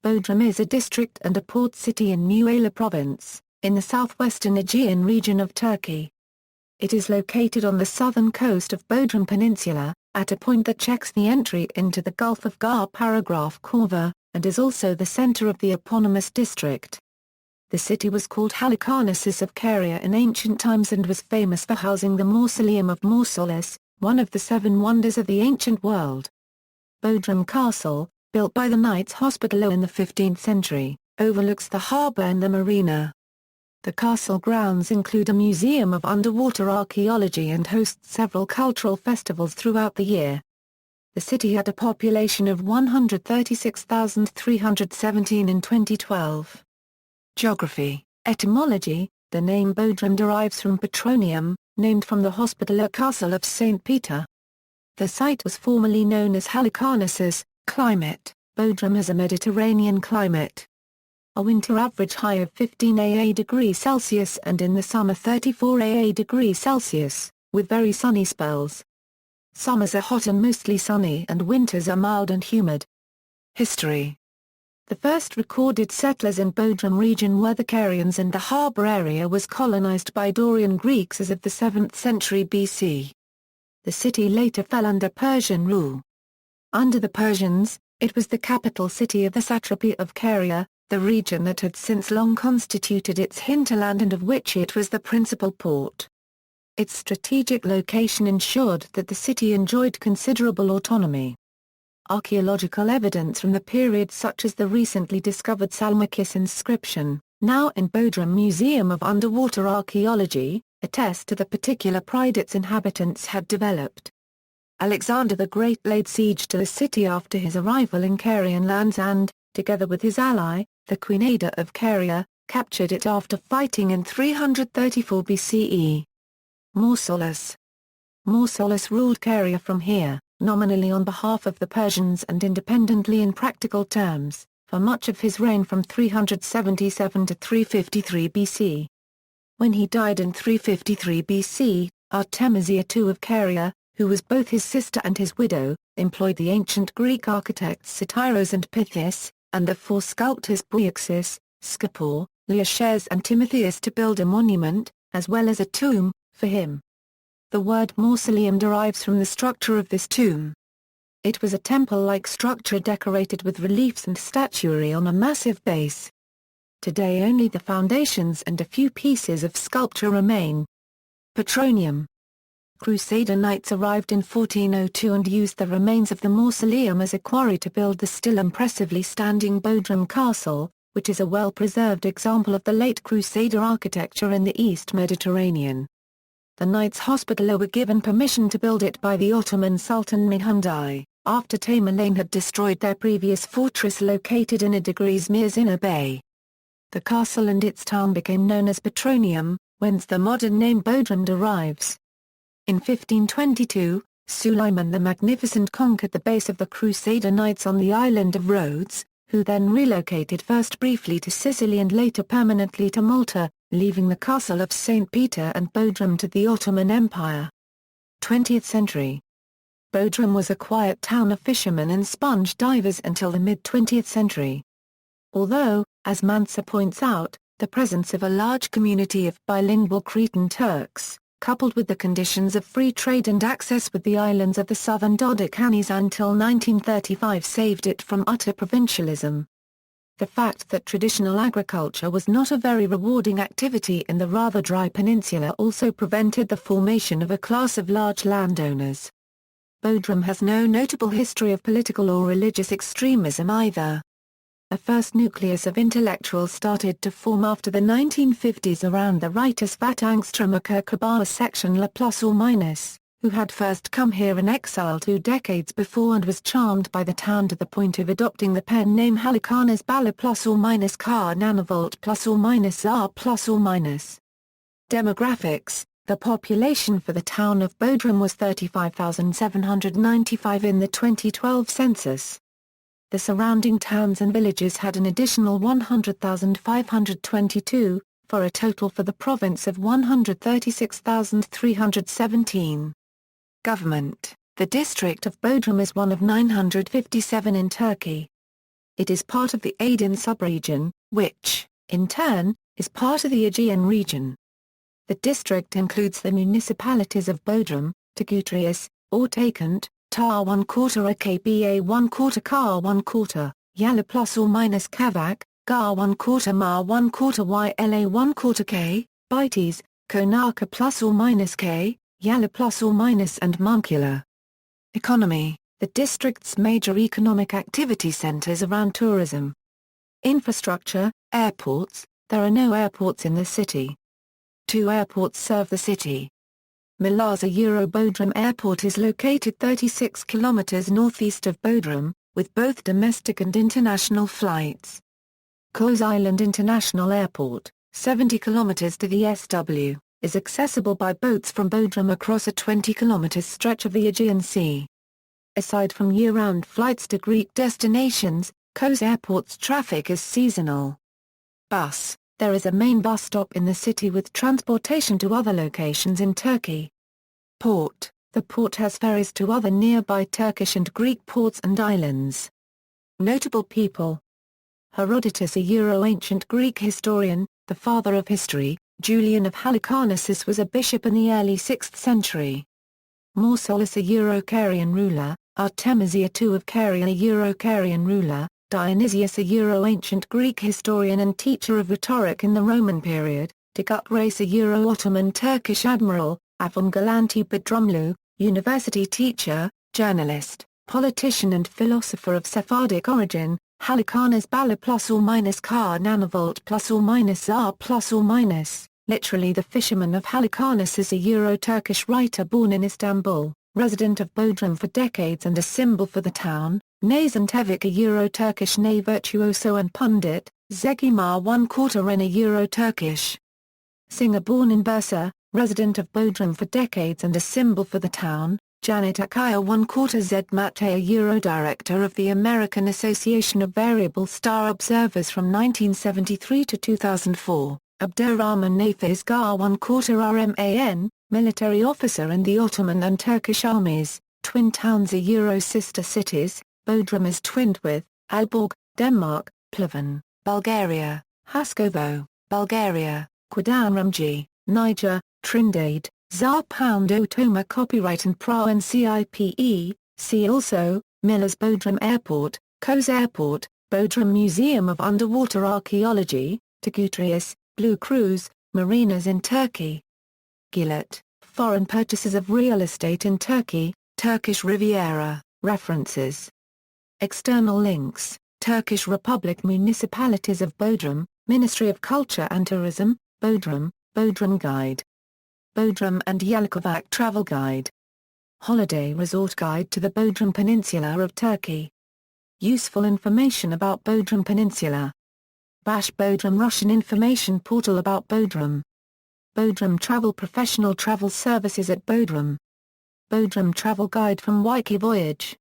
Bodrum is a district and a port city in Muğla Province, in the southwestern Aegean region of Turkey. It is located on the southern coast of Bodrum Peninsula, at a point that checks the entry into the Gulf of Gökova, and is also the center of the eponymous district. The city was called Halicarnassus of Caria in ancient times and was famous for housing the Mausoleum of Mausolus, one of the 7 wonders of the ancient world. Bodrum Castle, built by the Knights Hospitaller in the 15th century, overlooks the harbour and the marina. The castle grounds include a Museum of Underwater Archaeology and hosts several cultural festivals throughout the year. The city had a population of 136,317 in 2012. Geography, etymology, the name Bodrum derives from Petronium, named from the Hospitaller Castle of St. Peter. The site was formerly known as Halicarnassus. Climate, Bodrum has a Mediterranean climate. A winter average high of 15 degrees Celsius and in the summer 34 degrees Celsius, with very sunny spells. Summers are hot and mostly sunny and winters are mild and humid. History. The first recorded settlers in Bodrum region were the Carians, and the harbour area was colonized by Dorian Greeks as of the 7th century BC. The city later fell under Persian rule. Under the Persians, it was the capital city of the satrapy of Caria, the region that had since long constituted its hinterland and of which it was the principal port. Its strategic location ensured that the city enjoyed considerable autonomy. Archaeological evidence from the period, such as the recently discovered Salmacis inscription, now in Bodrum Museum of Underwater Archaeology, attest to the particular pride its inhabitants had developed. Alexander the Great laid siege to the city after his arrival in Carian lands and, together with his ally, the Queen Ada of Caria, captured it after fighting in 334 BCE. Mausolus. Mausolus ruled Caria from here, nominally on behalf of the Persians and independently in practical terms, for much of his reign from 377 to 353 BC. When he died in 353 BC, Artemisia II of Caria, who was both his sister and his widow, employed the ancient Greek architects Satyros and Pythias, and the 4 sculptors Bryaxis, Scapor, Leochares and Timotheus to build a monument, as well as a tomb, for him. The word mausoleum derives from the structure of this tomb. It was a temple-like structure decorated with reliefs and statuary on a massive base. Today only the foundations and a few pieces of sculpture remain. Petronium. Crusader knights arrived in 1402 and used the remains of the mausoleum as a quarry to build the still impressively standing Bodrum Castle, which is a well-preserved example of the late Crusader architecture in the East Mediterranean. The Knights Hospitaller were given permission to build it by the Ottoman Sultan Mehmed I, after Tamerlane had destroyed their previous fortress located in Mirzina Bay. The castle and its town became known as Petronium, whence the modern name Bodrum derives. In 1522, Suleiman the Magnificent conquered the base of the Crusader Knights on the island of Rhodes, who then relocated first briefly to Sicily and later permanently to Malta, leaving the castle of St. Peter and Bodrum to the Ottoman Empire. 20th century. Bodrum was a quiet town of fishermen and sponge divers until the mid-20th century. Although, as Mansa points out, the presence of a large community of bilingual Cretan Turks, coupled with the conditions of free trade and access with the islands of the southern Dodecanese until 1935 saved it from utter provincialism. The fact that traditional agriculture was not a very rewarding activity in the rather dry peninsula also prevented the formation of a class of large landowners. Bodrum has no notable history of political or religious extremism either. A first nucleus of intellectuals started to form after the 1950s around the writer Svat Angstrom section La Plus or Minus, who had first come here in exile 2 decades before and was charmed by the town to the point of adopting the pen name Halikarnas Bala plus or minus Kar Nanavolt plus or minus R plus or minus. Demographics. The population for the town of Bodrum was 35,795 in the 2012 census. The surrounding towns and villages had an additional 100,522, for a total for the province of 136,317. Government. The district of Bodrum is one of 957 in Turkey. It is part of the Aegean subregion, which, in turn, is part of the Aegean region. The district includes the municipalities of Bodrum, Tegutrius, Ortakent, Tar 1/4 Akba 1/4 Kar 1/4, Yala ± Kavak, Gar 1/4 Ma 1/4 Yla 1/4 K, Bites, Konarka ± K, Yala ± and Munkula. Economy. The district's major economic activity centers around tourism. Infrastructure. Airports. There are no airports in the city. 2 airports serve the city. Milazza Bodrum Airport is located 36 kilometers northeast of Bodrum, with both domestic and international flights. Koz Island International Airport, 70 kilometers to the SW, is accessible by boats from Bodrum across a 20 kilometers stretch of the Aegean Sea. Aside from year-round flights to Greek destinations, Koz Airport's traffic is seasonal. Bus. There is a main bus stop in the city with transportation to other locations in Turkey. Port. The port has ferries to other nearby Turkish and Greek ports and islands. Notable people. Herodotus, a ancient Greek historian, the father of history, Julian of Halicarnassus was a bishop in the early 6th century. Mausolus, a Carian ruler, Artemisia II of Caria, a Carian ruler, Dionysius, a ancient Greek historian and teacher of rhetoric in the Roman period, Tigutreis, a Ottoman Turkish admiral, Avon Galanti Bodrumlu, university teacher, journalist, politician and philosopher of Sephardic origin, Halikarnas Bala ± Kar Nanavolt ± literally the fisherman of Halikarnas, is a Turkish writer born in Istanbul, resident of Bodrum for decades and a symbol for the town. Nazan Tevik, a Turkish ney virtuoso and pundit, Zegimar 1/4 Ren, a Turkish singer born in Bursa, resident of Bodrum for decades and a symbol for the town. Janet Akaya 1/4 Zedmate, a director of the American Association of Variable Star Observers from 1973 to 2004. Abdurrahman Nafiz Gar 1/4 RMAN, military officer in the Ottoman and Turkish armies. Twin towns, a sister cities. Bodrum is twinned with Aalborg, Denmark, Pleven, Bulgaria, Haskovo, Bulgaria, Kudanramji, Niger, Trindade, Tsar Otoma. Copyright and PRA and CIPE. See also, Miller's Bodrum Airport, Koz Airport, Bodrum Museum of Underwater Archaeology, Tegutrius, Blue Cruise, marinas in Turkey. Gilet, foreign purchases of real estate in Turkey, Turkish Riviera, references. External links, Turkish Republic Municipalities of Bodrum, Ministry of Culture and Tourism, Bodrum, Bodrum Guide. Bodrum and Yalikovac Travel Guide. Holiday Resort Guide to the Bodrum Peninsula of Turkey. Useful information about Bodrum Peninsula. Bash Bodrum Russian information portal about Bodrum. Bodrum Travel Professional Travel Services at Bodrum. Bodrum Travel Guide from Wiki Voyage.